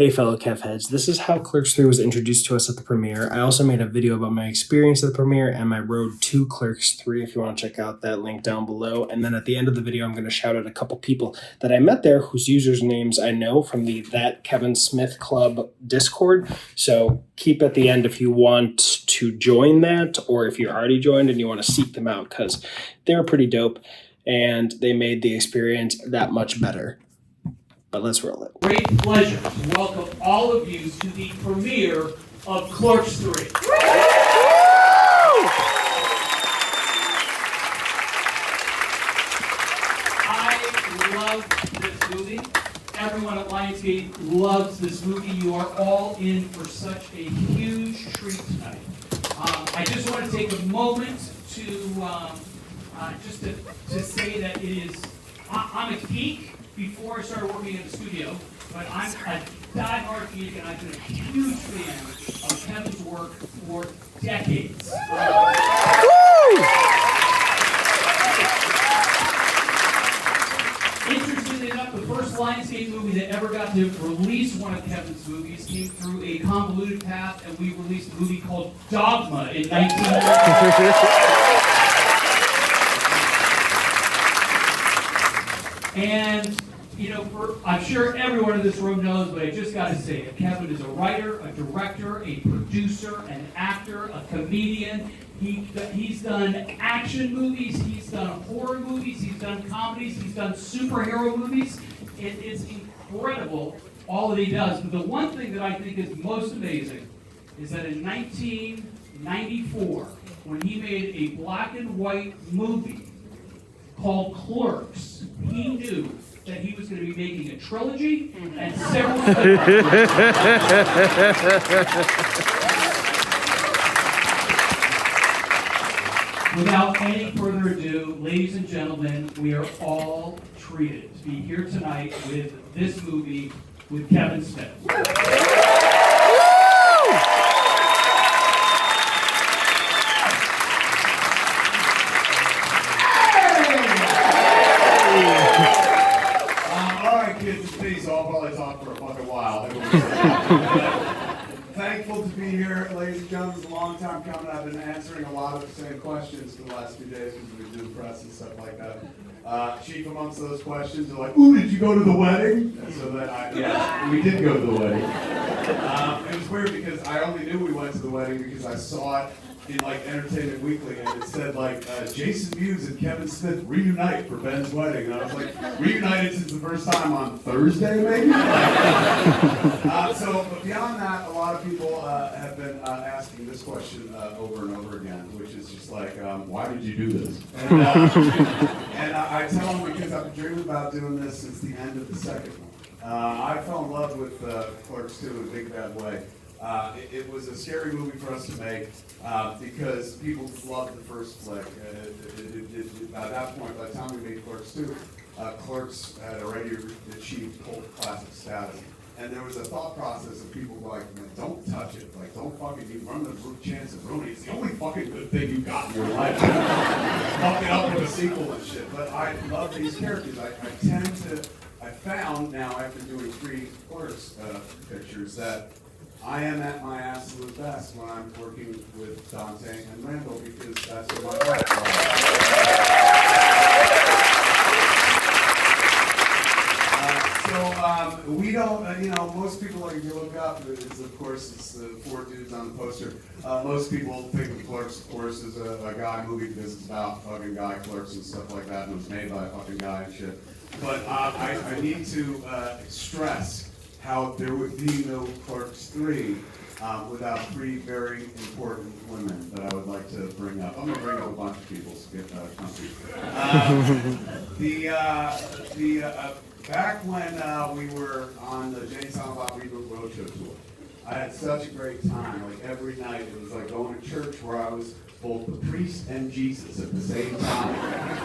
Hey fellow Kev heads, this is how Clerks 3 was introduced to us at the premiere. I also made a video about my experience at the premiere and my road to Clerks 3 if you want to check out that link down below. And then at the end of the video, I'm going to shout out a couple people that I met there whose usernames I know from the That Kevin Smith Club Discord. So keep at the end if you want to join that, or if you're already joined and you want to seek them out, because they were pretty dope and they made the experience that much better. But let's roll it. Great pleasure to welcome all of you to the premiere of Clerks 3. I love this movie. Everyone at Lionsgate loves this movie. You are all in for such a huge treat tonight. I just want to take a moment to say that it is, I'm a geek before I started working in the studio, but I'm a die-hard geek and I've been a huge fan of Kevin's work for decades. Interestingly enough, the first Lionsgate movie that ever got to release one of Kevin's movies came through a convoluted path, and we released a movie called Dogma in 1990. And, you know, I'm sure everyone in this room knows, but I just got to say it. Kevin is a writer, a director, a producer, an actor, a comedian. He's done action movies, he's done horror movies, he's done comedies, he's done superhero movies. It is incredible, all that he does. But the one thing that I think is most amazing is that in 1994, when he made a black and white movie called Clerks, he knew that he was going to be making a trilogy and several Without any further ado, ladies and gentlemen, we are all treated to be here tonight with this movie with Kevin Smith. Thankful to be here, ladies and gentlemen. It's a long time coming. I've been answering a lot of the same questions for the last few days as we do press and stuff like that. Chief amongst those questions are like, "Ooh, did you go to the wedding?" And so that we did go to the wedding. It was weird because I only knew we went to the wedding because I saw it in like Entertainment Weekly, and it said like Jason Mewes and Kevin Smith reunite for Ben's wedding, and I was like, reunited since the first time on Thursday, maybe. But beyond that, a lot of people have been asking this question over and over again, which is just like, why did you do this? And I tell them because I've been dreaming about doing this since the end of the second one. I fell in love with Clerks 2 in a big bad way. It was a scary movie for us to make because people loved the first flick. At that point, by the time we made Clerks 2, Clerks had already achieved cult classic status. And there was a thought process of people like, don't touch it. Like, don't fucking, you run the chance of ruining it. It's the only fucking good thing you got in your life. Fuck it up with a sequel and shit. But I love these characters. I found now after doing 3 Clerks pictures that I am at my absolute best when I'm working with Dante and Randall because that's what my heart we don't, most people, like, if you look up, it's the 4 dudes on the poster. Most people think of Clerks, of course, as a guy movie because it's about fucking guy clerks and stuff like that, and it was made by a fucking guy and shit. But I need to stress how there would be no Clerks 3 without 3 very important women that I would like to bring up. I'm going to bring up a bunch of people to get comfy. Back when we were on the Jane Silent Bob Reboot Roadshow tour, I had such a great time. Like every night, it was like going to church where I was both the priest and Jesus at the same time.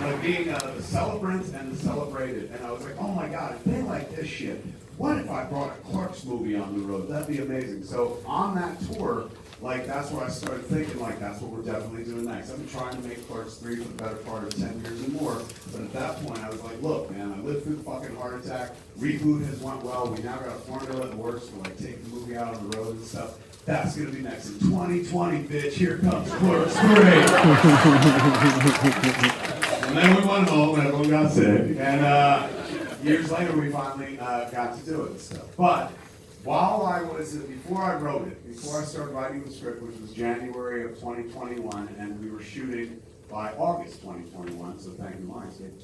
Like being the celebrant and the celebrated. And I was like, oh my God, if they like this shit, what if I brought a Clerks movie on the road? That'd be amazing. So on that tour, like that's where I started thinking, like that's what we're definitely doing next. I've been trying to make Clerks 3 for the better part of 10 years and more, but at that point I was like, look man, I lived through the fucking heart attack, Reboot has went well, we now got a formula that works for like taking the movie out on the road and stuff. That's gonna be next in 2020, bitch, here comes Clerks 3. And then we went home and everyone got sick, and years later we finally got to do it and stuff. But while I was, before I wrote it, before I started writing the script, which was January of 2021, and we were shooting by August 2021, so thank you, Lionsgate.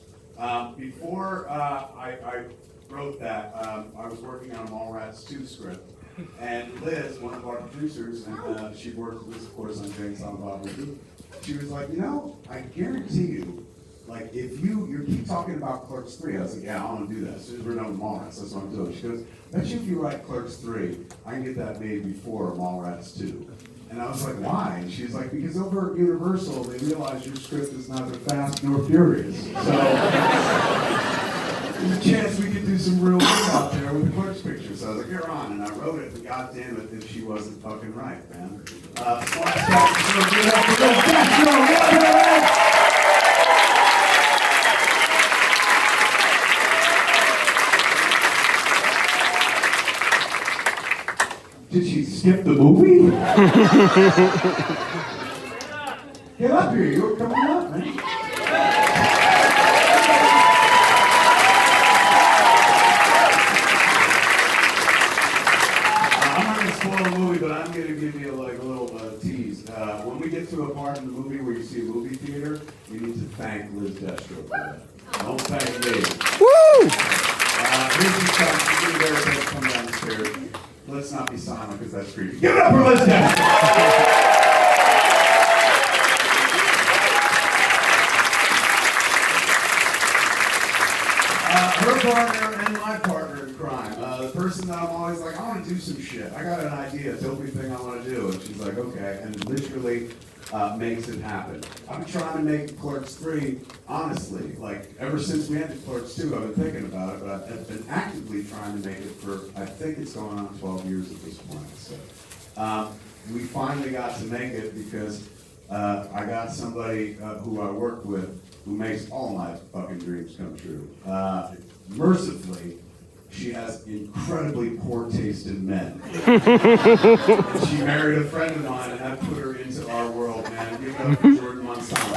Before I wrote that, I was working on a Mallrats 2 script, and Liz, one of our producers, and she worked with us, of course, on Jane Silent Bob Reboot, she was like, you know, I guarantee you, like, if you keep talking about Clerks 3, I was like, yeah, I want to do that. As soon as we're done with Mallrats, that's what I'm doing. She goes, bet you if you write Clerks 3, I can get that made before Mallrats 2. And I was like, why? And she's like, because over at Universal, they realize your script is neither fast nor furious. So, there's a chance we could do some real work out there with the Clerks picture. So I was like, you're on. And I wrote it, and goddamn it, if she wasn't fucking right, man. Did she skip the movie? Get up here, you were coming up, man. I'm not gonna spoil the movie, but I'm gonna give you like a little tease. When we get to a part in the movie where you see a movie theater, you need to thank Liz Destro for that. Don't thank me. Woo! Here's your chance to get there, come down the stairs. Let's not be silent because that's creepy. Give it up for Liz Destro! Her partner and my partner in crime. The person that I'm always like, I want to do some shit. I got an idea, dopey thing I want to do. And she's like, okay. And literally makes it happen. I've been trying to make Clerks 3, honestly, like ever since we ended Clerks 2, I've been thinking about it, but I've been actively trying to make it for, I think it's going on 12 years at this point. So we finally got to make it because I got somebody who I work with who makes all my fucking dreams come true. Mercifully, she has incredibly poor taste in men. She married a friend of mine, and that put her into our world, man. Give it up for Jordan Monsanto.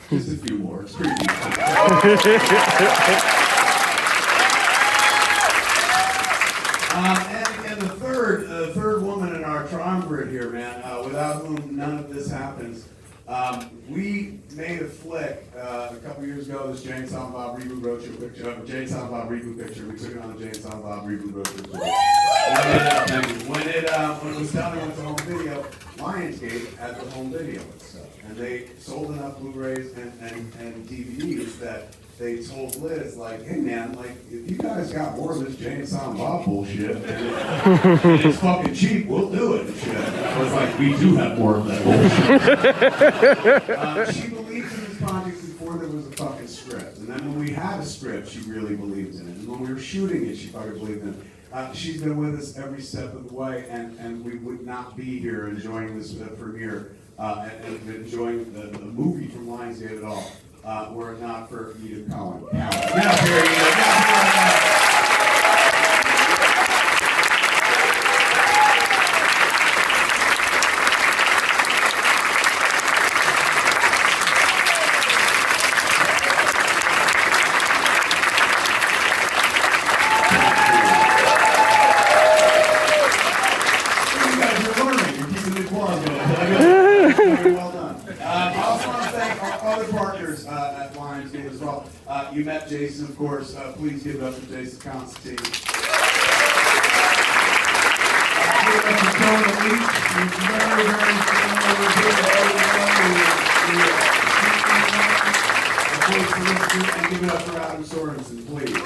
Just a few more. It's pretty deep. And the third woman in our triumvirate here, man, without whom none of this happens. We made a flick a couple years ago. This Jane Silent Bob Reboot Roadshow picture, Jane Silent Bob Reboot picture. We took it on the Jane Silent Bob Reboot Roadshow tour. When it was done, it went to home video. Lionsgate had the home video and stuff, and they sold enough Blu-rays and DVDs that they told Liz, like, hey man, like, if you guys got more of this Jane and Silent Bob bullshit, and it's fucking cheap, we'll do it and shit. I was like, we do have more of that bullshit. She believed in this project before there was a fucking script, and then when we had a script, she really believed in it, and when we were shooting it, she fucking believed in it. She's been with us every step of the way, and we would not be here enjoying this premiere and enjoying the movie from Lionsgate at all. Were it not for Edith Cohen. Get up here, Edith. Get up here. You guys are learning. You're keeping the applause going. Very well done. I also want to thank our other partners at Lionsgate as well. You met Jason, of course. Please give it up for Jason Constantine. Give it up for Tony Leach. He's very, very familiar with and give it up for Adam Sorensen, please.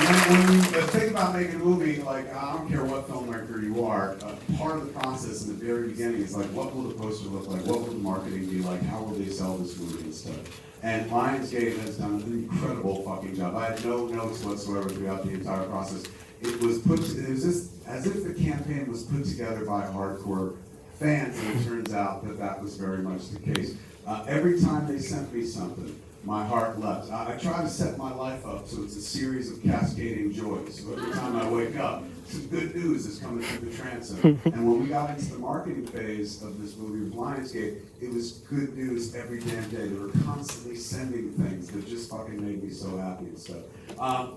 when you think about making a movie, like, I don't care what filmmaker you are, part of the process in the very beginning is like, what will the poster look like? What will the marketing be like? How will they sell this movie and stuff? And Lionsgate has done an incredible fucking job. I had no notes whatsoever throughout the entire process. It was just as if the campaign was put together by hardcore fans, and it turns out that that was very much the case. Every time they sent me something, my heart leapt. I try to set my life up so it's a series of cascading joys. So every time I wake up, some good news is coming through the transom. And when we got into the marketing phase of this movie with Lionsgate, it was good news every damn day. They were constantly sending things that just fucking made me so happy and stuff.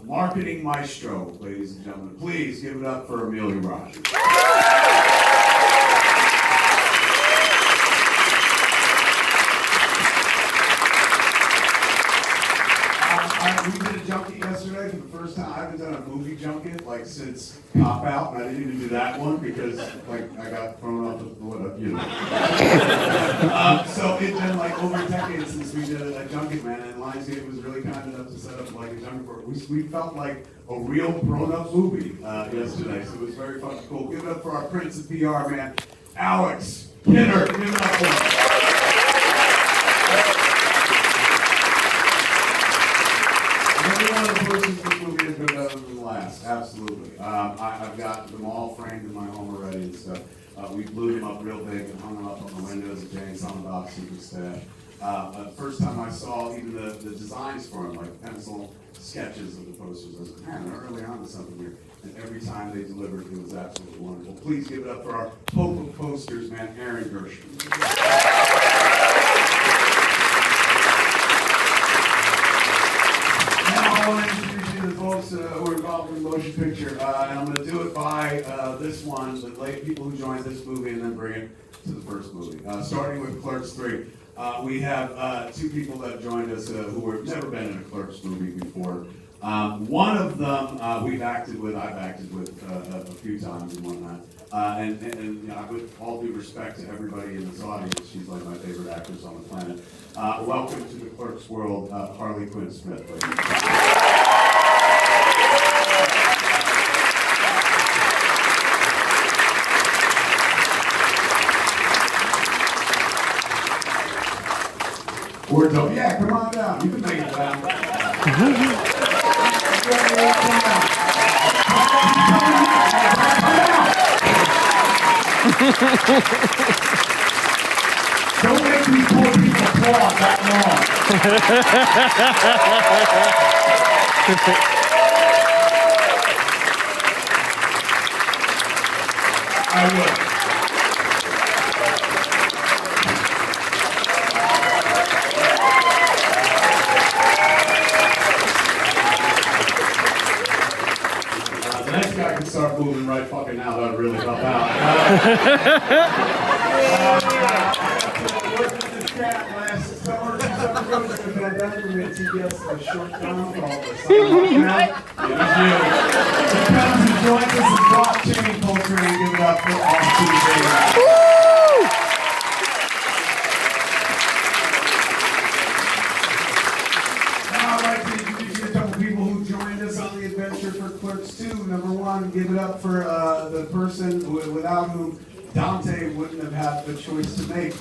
Marketing maestro, ladies and gentlemen. Please give it up for Amelia Rogers. We did a junket yesterday for the first time. I haven't done a movie junket like since Cop Out, and I didn't even do that one because like I got thrown off the you know. So it's been like over a decade since we did a junket, man, and Lionsgate was really kind enough to set up like a junket for it. We felt like a real grown-up movie yesterday, so it was very fucking cool. Give it up for our Prince of PR, man, Alex Kidder. Give it up for him. Every one of the posters in this movie has been better than the last, absolutely. I've got them all framed in my home already and stuff. We blew them up real big and hung them up on the windows of Jane's on the box and staff. The first time I saw even the designs for them, like pencil sketches of the posters, I was like, man, they're early on to something here. And every time they delivered, it was absolutely wonderful. Please give it up for our Pope of Posters, man, Aaron Gershon. I want to introduce you to the folks who are involved in the motion picture, and I'm going to do it by this one, the late people who joined this movie, and then bring it to the first movie. Starting with Clerks 3, we have two people that joined us who have never been in a Clerks movie before. One of them I've acted with a few times and whatnot. And you know, with all due respect to everybody in this audience, she's like my favorite actress on the planet. Welcome to the Clerks world, Harley Quinn Smith. Or don't, yeah, come on down. You can make it down. Don't make these poor people applaud that long. I will. The next guy can start moving right fucking now. That would really help out. Worked with this cat last summer. Summer goes to the pandemic. We made TBS a short film called The Summer Now. It was you. He comes and joins us in blockchain culture and give it up for all 2 days. For Clerks 2, number one, give it up for the person without whom Dante wouldn't have had the choice to make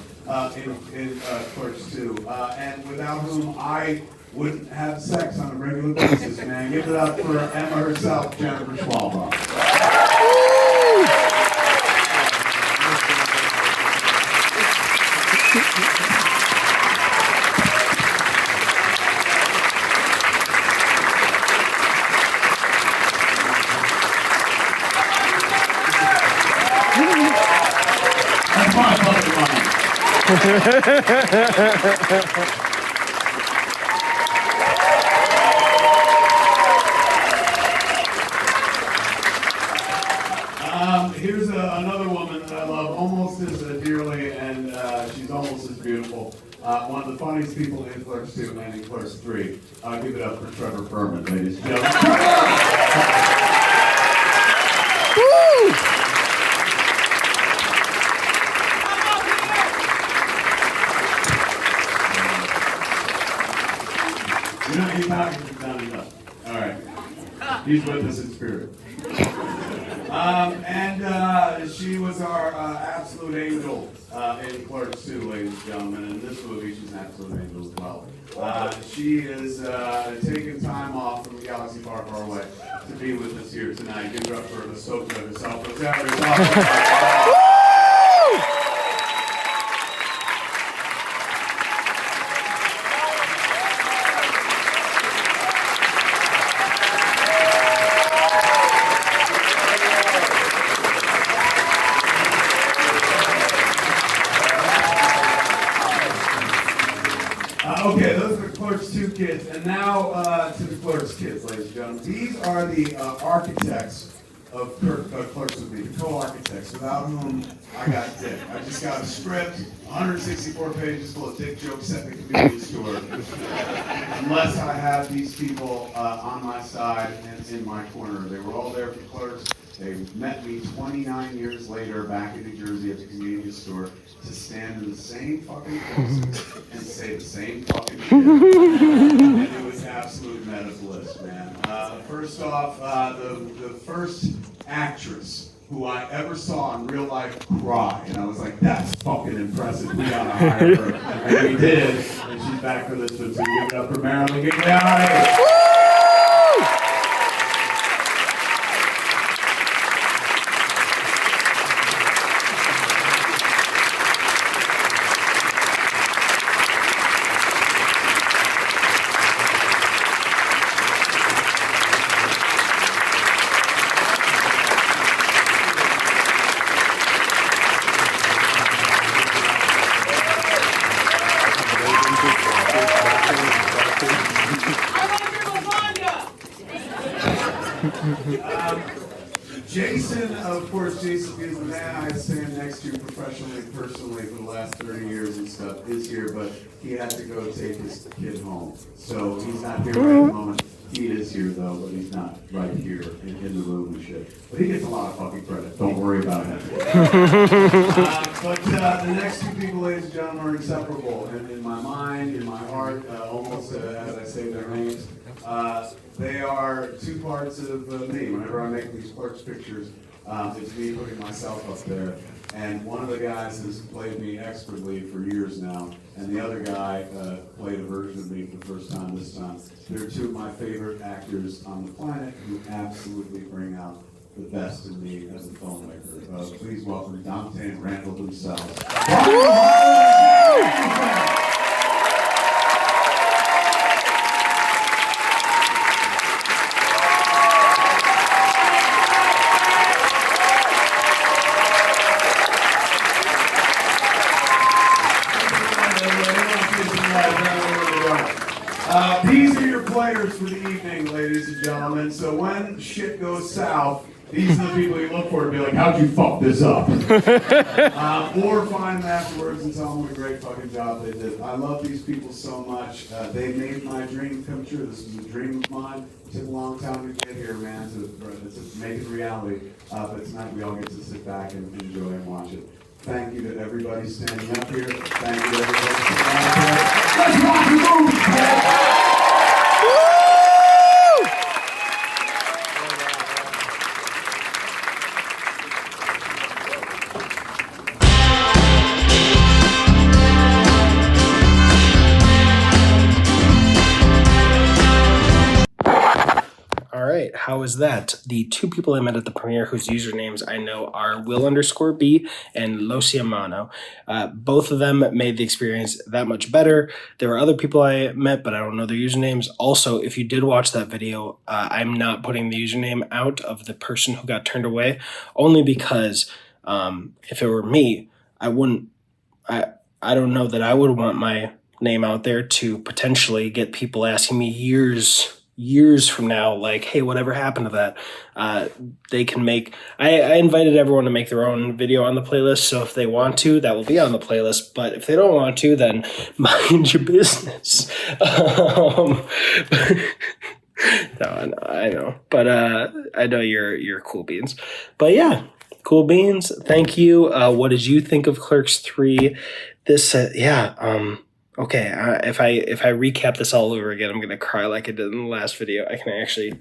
in Clerks 2, and without whom I wouldn't have sex on a regular basis, man. Give it up for Emma herself, Jennifer Schwalbach. Here's another woman that I love almost as dearly, and she's almost as beautiful. One of the funniest people in Clerks 2 and in Clerks 3. Give it up for Trevor Fehrman, ladies and gentlemen. You're not even talking, you've done enough. All right. He's with us in spirit. And she was our absolute angel in Clerks 2, ladies and gentlemen. And in this movie, she's an absolute angel as well. She is taking time off from a galaxy far, far away to be with us here tonight. Give it up for Ahsoka herself. Okay, those are the Clerks 2 kids, and now to the Clerks kids, ladies and gentlemen. These are the architects of Clerks with me, the co-architects, without whom I got dick. I just got a script, 164 pages full of dick jokes set in the convenience store. Unless I had these people on my side and in my corner. They were all there for Clerks. They met me 29 years later back in New Jersey at the convenience store to stand in the same fucking places and say the same fucking shit. And it was absolute meta bliss, man. First off, the first actress who I ever saw in real life cry, and I was like, that's fucking impressive. We gotta hire her. And we did, and she's back for this one, so give it up for Marilyn Ghigliotti. Jason, of course, Jason is the man I stand next to professionally, personally for the last 30 years and stuff, is here, but he had to go take his kid home. So he's not here right at the moment. He is here though, but he's not right here in the room and shit. But he gets a lot of fucking credit. Don't worry about him. But the next two people, ladies and gentlemen, are inseparable. And in my mind, in my heart, almost as I say their names, they are two parts of me. Whenever I make these Clerks pictures, it's me putting myself up there. And one of the guys has played me expertly for years now, and the other guy played a version of me for the first time this time. They're two of my favorite actors on the planet who absolutely bring out the best in me as a filmmaker. Please welcome Dante and Randall themselves. These are your players for the evening, ladies and gentlemen. So when shit goes south, these are the people you look for to be like, how'd you fuck this up? Or find them afterwards and tell them what a great fucking job they did. I love these people so much. They made my dream come true. This was a dream of mine. It took a long time to get here, man, to make it reality. But tonight we all get to sit back and enjoy and watch it. Thank you to everybody standing up here. Thank you to everybody sitting down here. Let's rock the movie, man! How is that? The two people I met at the premiere whose usernames I know are Will_B and Losiamano. Both of them made the experience that much better. There were other people I met, but I don't know their usernames. Also, if you did watch that video, I'm not putting the username out of the person who got turned away, only because if it were me, I wouldn't. I don't know that I would want my name out there to potentially get people asking me years from now, like, hey, whatever happened to that? They can make, I invited everyone to make their own video on the playlist, so if they want to, that will be on the playlist, but if they don't want to, then mind your business. No, I know, but I know you're cool beans. But yeah, cool beans, thank you. What did you think of Clerks 3? This, okay, if I recap this all over again, I'm gonna cry like I did in the last video. I can actually